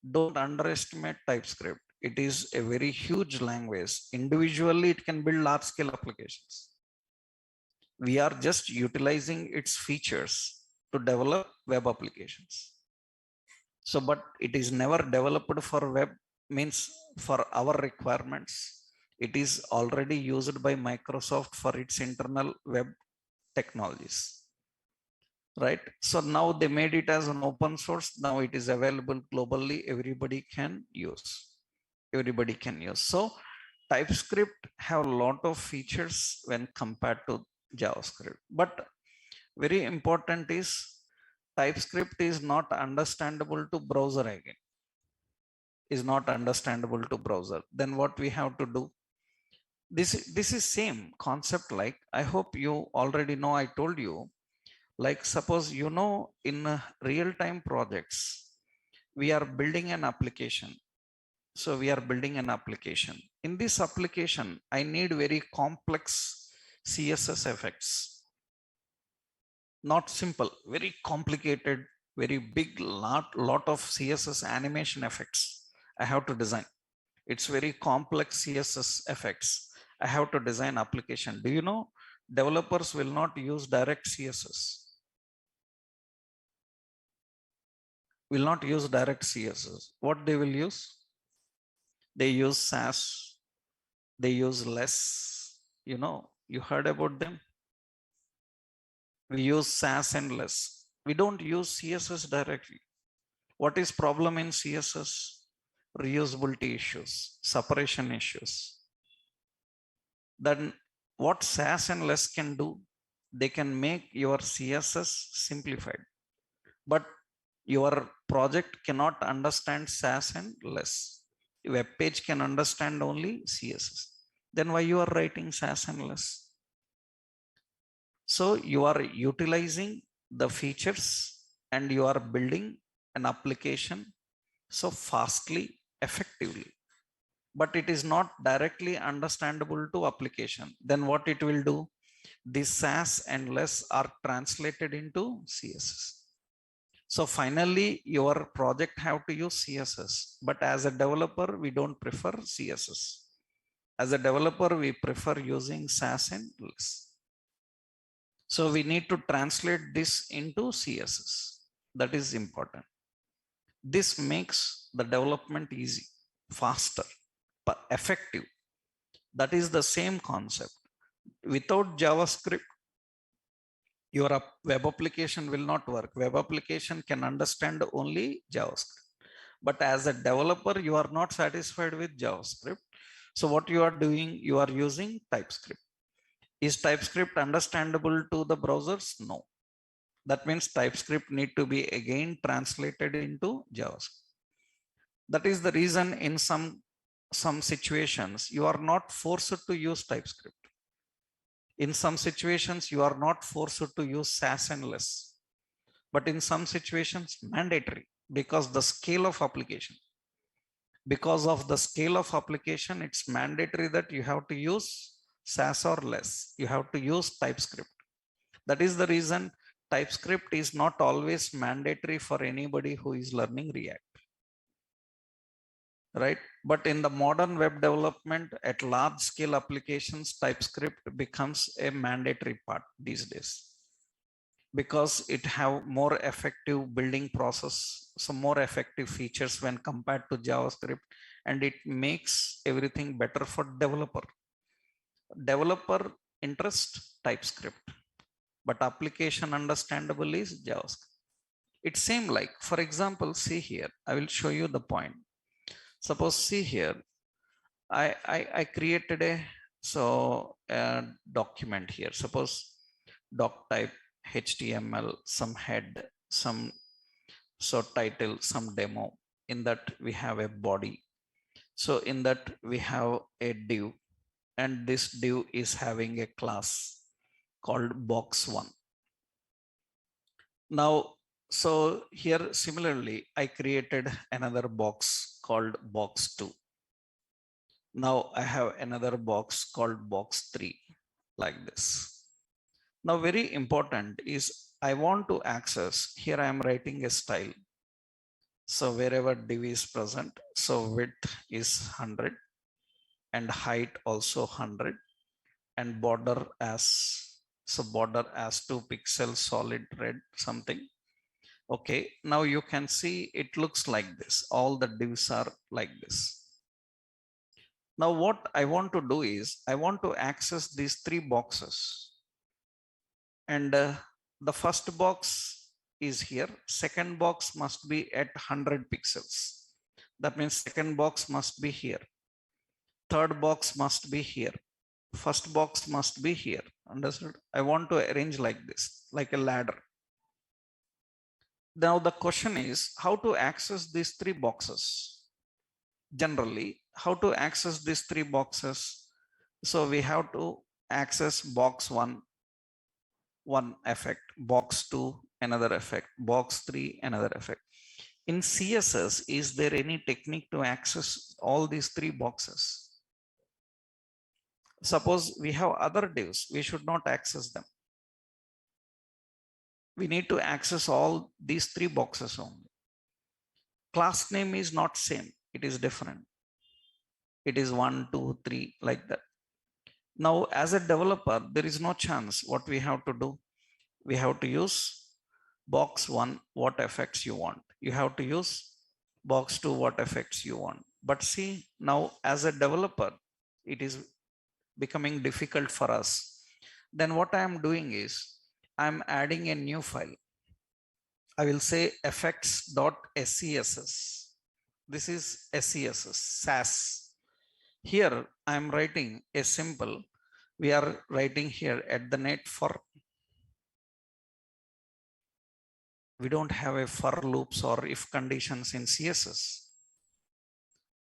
S1: Don't underestimate TypeScript. It is a very huge language. Individually, it can build large scale applications. We are just utilizing its features to develop web applications. So, but it is never developed for web, means for our requirements. It is already used by Microsoft for its internal web technologies, right? So now they made it as an open source. Now it is available globally. Everybody can use. Everybody can use. So TypeScript have a lot of features when compared to JavaScript. But very important is TypeScript is not understandable to browser again. Is not understandable to browser. Then what we have to do? This is same concept. Like I hope you already know. I told you. Like suppose you know in real-time projects we are building an application. So we are building an application. In this application, I need very complex CSS effects. Not simple, very complicated, very big lot of CSS animation effects I have to design. It's very complex CSS effects. I have to design application. Do you know developers will not use direct CSS? Will not use direct CSS. What they will use? They use SAS. They use less. You know, you heard about them. We use SAS and less. We don't use CSS directly. What is problem in CSS? Reusability issues, separation issues. Then what SAS and less can do? They can make your CSS simplified. But your project cannot understand SAS and less. Web page can understand only CSS. Then why you are writing SAS and less? So you are utilizing the features and you are building an application so fastly, effectively, but it is not directly understandable to application. Then what it will do? This SAS and less are translated into CSS. So finally, your project have to use CSS, but as a developer, we don't prefer CSS. As a developer, we prefer using SAS and less. So we need to translate this into CSS. That is important. This makes the development easy, faster, but effective. That is the same concept. Without JavaScript, your web application will not work. Web application can understand only JavaScript. But as a developer, you are not satisfied with JavaScript. So what you are doing, you are using TypeScript. Is TypeScript understandable to the browsers? No. That means TypeScript need to be again translated into JavaScript. That is the reason in some situations, you are not forced to use TypeScript. In some situations, you are not forced to use SAS and less. But in some situations, mandatory because the scale of application. Because of the scale of application, it's mandatory that you have to use SAS or less. You have to use TypeScript. That is the reason TypeScript is not always mandatory for anybody who is learning React. Right? But in the modern web development at large scale applications, TypeScript becomes a mandatory part these days because it have more effective building process, some more effective features when compared to JavaScript, and it makes everything better for developer. Developer interest TypeScript, but application understandable is JavaScript. It's same like, for example, see here, I will show you the point. Suppose see here, I created a document here. Suppose doc type HTML, some head, some title, some demo. In that we have a body. So in that we have a div, and this div is having a class called box1. Now, so here similarly, I created another box called box2. Now I have another box called box3 like this. Now, very important is I want to access, here I am writing a style. So wherever div is present, so width is 100 and height also 100 and border as, so border as 2 pixels solid red something. Okay, now you can see it looks like this. All the divs are like this. Now what I want to do is I want to access these 3 boxes. And the first box is here. Second box must be at 100 pixels. That means second box must be here. Third box must be here. First box must be here. Understood? I want to arrange like this, like a ladder. Now the question is how to access these 3 boxes. Generally, how to access these 3 boxes? So we have to access box 1, one effect, box 2, another effect, box 3, another effect. In CSS, is there any technique to access all these 3 boxes? Suppose we have other divs, we should not access them. We need to access all these 3 boxes only. Class name is not same, it is different. It is 1, 2, 3 like that. Now, as a developer, there is no chance. What we have to do? We have to use box 1, what effects you want. You have to use box 2, what effects you want. But see, now as a developer, it is becoming difficult for us. Then what I am doing is I'm adding a new file. I will say effects.scss. This is scss, SAS. Here I am writing a simple. We are writing here at the net for. We don't have a for loops or if conditions in CSS,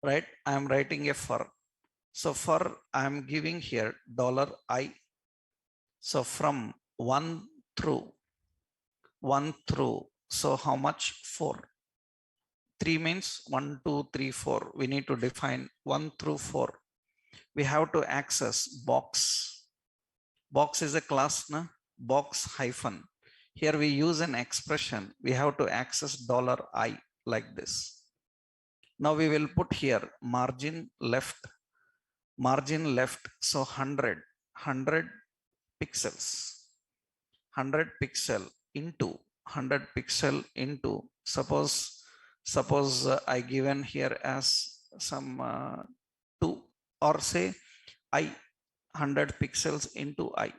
S1: right? I am writing a for. So for I am giving here $I. So from 1 through, so how much? 4. 3 means 1, 2, 3, 4. We need to define 1 through 4. We have to access box. Box is a class, na? Box hyphen. Here we use an expression. We have to access $I like this. Now we will put here margin left. So 100 pixels. 100 pixel into 100 pixel into, suppose I given here as some 2, or say I, 100 pixels into I.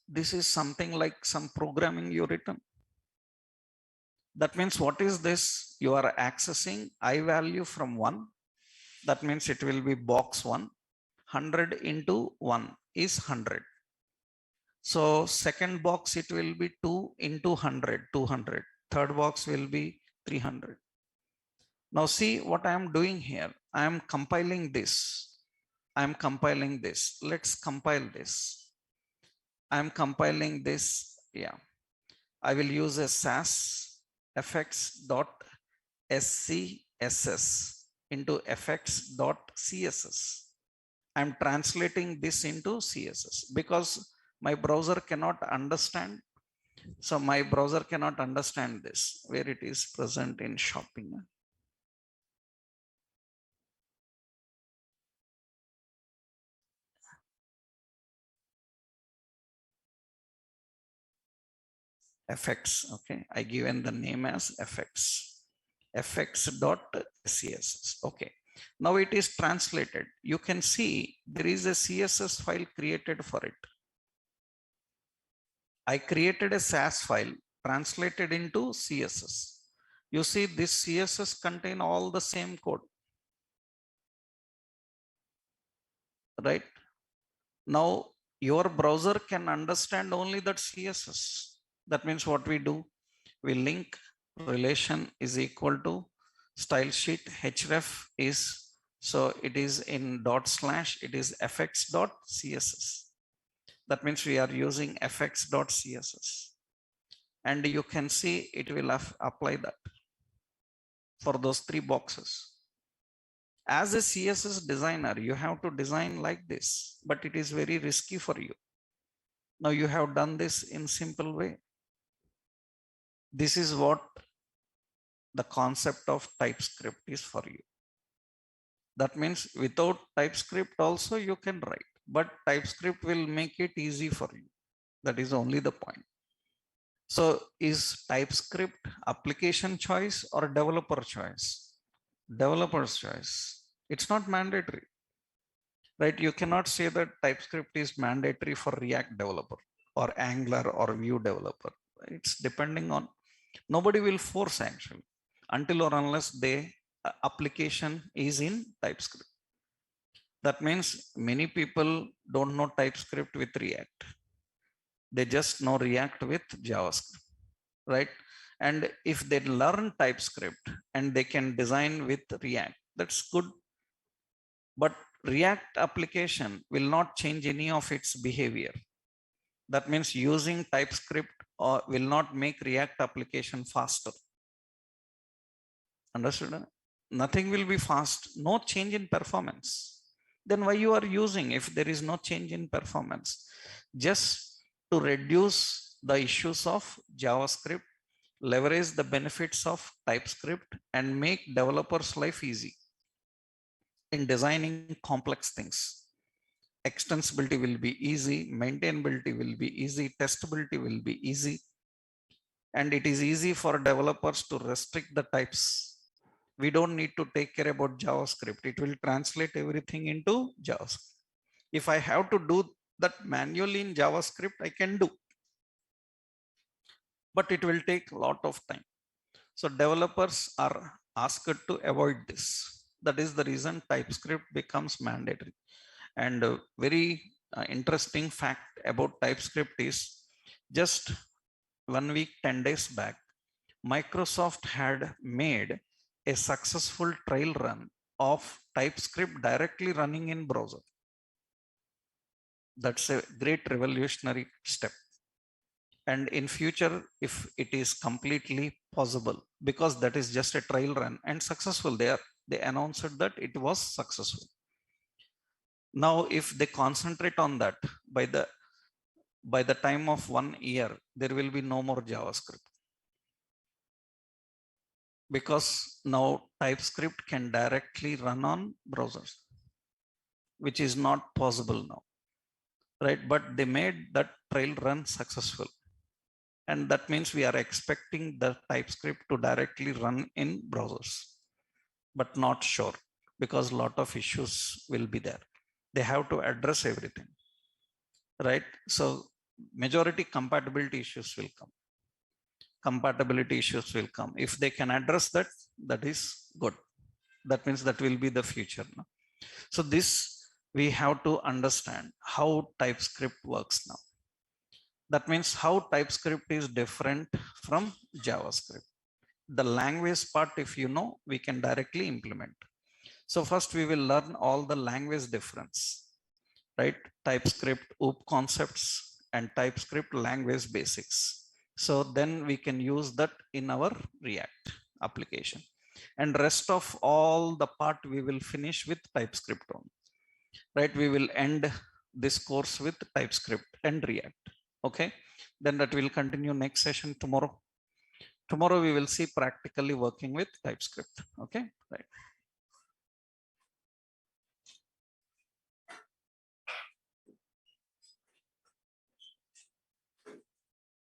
S1: This is something like some programming you written. That means what is this? You are accessing I value from 1. That means it will be box 1. 100 into 1 is 100. So second box, it will be 2 into 100, 200. Third box will be 300. Now see what I am doing here. I am compiling this. Let's compile this. I am compiling this. Yeah. I will use a SAS effects.scss into effects.css. I'm translating this into CSS because my browser cannot understand. So my browser cannot understand this, where it is present in shopping. Effects, okay. I given the name as effects.css. Okay. Now it is translated. You can see there is a CSS file created for it. I created a SAS file translated into CSS. You see this CSS contain all the same code, right? Now your browser can understand only that CSS. That means what we do, we link relation is equal to style sheet href is, so it is in /, it is effects.css. That means we are using effects.css. And you can see it will apply that for those 3 boxes. As a CSS designer, you have to design like this, but it is very risky for you. Now you have done this in simple way. This is what the concept of TypeScript is for you. That means without TypeScript also you can write, but TypeScript will make it easy for you. That is only the point. So is TypeScript application choice or developer choice? Developer's choice. It's not mandatory, right? You cannot say that TypeScript is mandatory for React developer or Angular or Vue developer. It's depending on, nobody will force actually until or unless the application is in TypeScript. That means many people don't know TypeScript with React. They just know React with JavaScript, right? And if they learn TypeScript and they can design with React, that's good. But React application will not change any of its behavior. That means using TypeScript will not make React application faster. Understood? Nothing will be fast, no change in performance. Then why you are using if there is no change in performance? Just to reduce the issues of JavaScript, leverage the benefits of TypeScript, and make developers' life easy in designing complex things. Extensibility will be easy, maintainability will be easy, testability will be easy, and it is easy for developers to restrict the types. We don't need to take care about JavaScript. It will translate everything into JavaScript. If I have to do that manually in JavaScript, I can do, but it will take a lot of time. So developers are asked to avoid this. That is the reason TypeScript becomes mandatory. And a very interesting fact about TypeScript is just 1 week, 10 days back, Microsoft had made a successful trial run of TypeScript directly running in browser. That's a great revolutionary step. And in future, if it is completely possible, because that is just a trial run and successful, they announced that it was successful. Now, if they concentrate on that, by the time of 1 year, there will be no more JavaScript. Because now TypeScript can directly run on browsers, which is not possible now, right? But they made that trial run successful. And that means we are expecting the TypeScript to directly run in browsers, but not sure because a lot of issues will be there. They have to address everything, right? So majority compatibility issues will come. Compatibility issues will come. If they can address that, that is good. That means that will be the future. No? So this, we have to understand how TypeScript works now. That means how TypeScript is different from JavaScript. The language part, if you know, we can directly implement. So first we will learn all the language difference, right? TypeScript OOP concepts and TypeScript language basics. So then we can use that in our React application. And rest of all the part we will finish with TypeScript on, right? We will end this course with TypeScript and React. Okay, then that will continue next session tomorrow. Tomorrow we will see practically working with TypeScript. Okay, right.